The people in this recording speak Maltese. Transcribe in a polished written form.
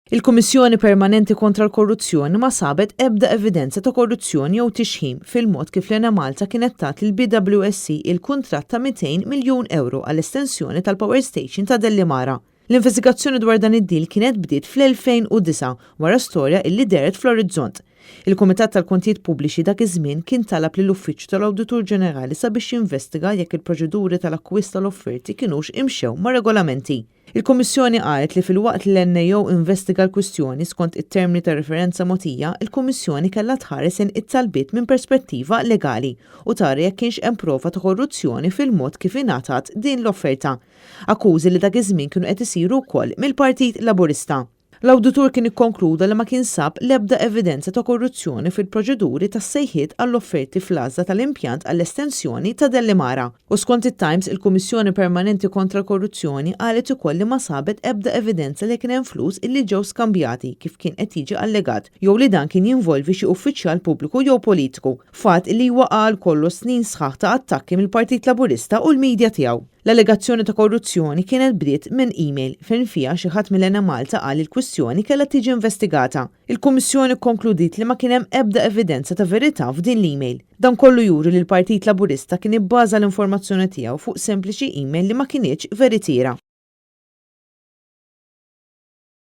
Il-Kummissjoni Permanenti kontra l-Korruzzjoni ma sabet ebda evidenza ta' korruzzjoni jew tixħim fil-mod kif l-Ena Malta kienet tat il-BWSC il-kuntratt ta' 200 miljun euro għall-estensjoni tal-Power Station ta' Dellimara. L-investigazzjoni dwar dan id-dil kienet bdiet fl-2009 wara storja illi deret fl-orizzont. Il-Kumitat tal-Kontijiet Pubbliċi dak iż-żmien kien talab lill-Uffiċċju tal-Awditur Ġenerali sabiex jinvestiga jekk il-proċeduri tal-akkwist tal-offerti kienux imxew ma' regolamenti. Il-Kummissjoni qalet li fil-waqt li l-NAO investiga l-kwistjoni skont it-termini ta' referenza mogħtija, il-Kummissjoni kellha tħares it-talbiet minn perspettiva legali u tara jekk kienx hemm prova ta' korruzzjoni fil-mod kif ingħatat din l-offerta. Akkużi li dak iż-żmien kienu qed isiru wkoll mill-Partit Laburista. L-awditur kien ikkonkluda li ma kien sab l-ebda evidenza ta' korruzzjoni fil-proċeduri tas-sejħiet għall-offerti fl-għażla tal-impjant għall-estensjoni ta' Dellimara. U skont it-Times, il-Kummissjoni Permanenti kontra l-Korruzzjoni qalet ukoll li ma sabet ebda evidenza li kien hemm flus illi ġew skambjati kif kien qed jiġi allegat, jew li dan kien jinvolvi xi uffiċjal pubbliku jew politiku, fatt li waqal kollu snin sħaħ ta' attakki mill-Partit Laburista u l-midja tiegħu. L-allegazzjoni ta' korruzzjoni kienet bdiet minn email fejn fiha xi ħadd mill-Ena Malta qal il-kwistjoni kellha tiġi investigata. Il-Kummissjoni konkludiet li ma kien hemm ebda evidenza ta' verità f'din l-email. Dan kollu juri li l-Partit Laburista kien ibbaża l-informazzjoni tiegħu fuq sempliċi email li ma kienx veritiera.